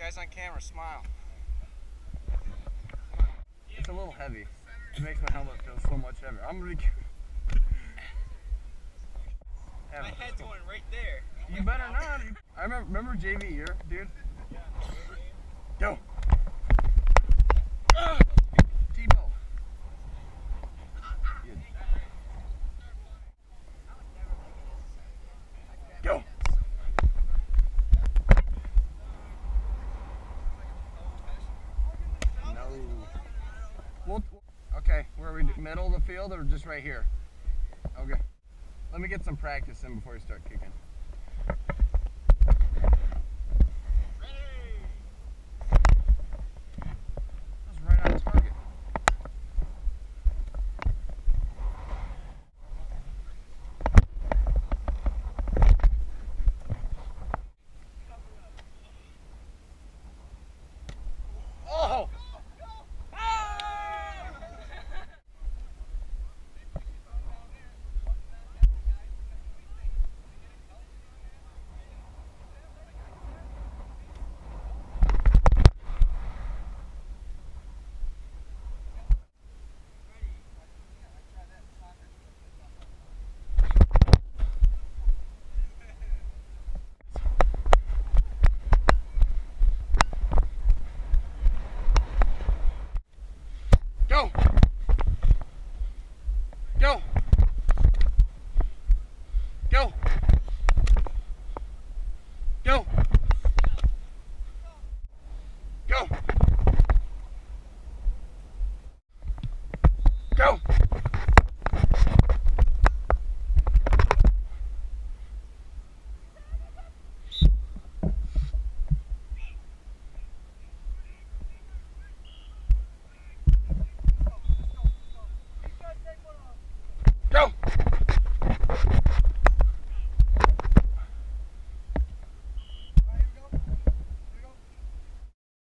Guys on camera, smile. It's a little heavy. It makes my helmet feel so much heavier. I'm really My head's going right there. You better not. I remember JV year, dude. Go. T-bow. Go. No. Well, okay, where are we? Middle of the field or just right here? Okay. Let me get some practice in before you start kicking. That's right on target. Oh! Go! Go! Go!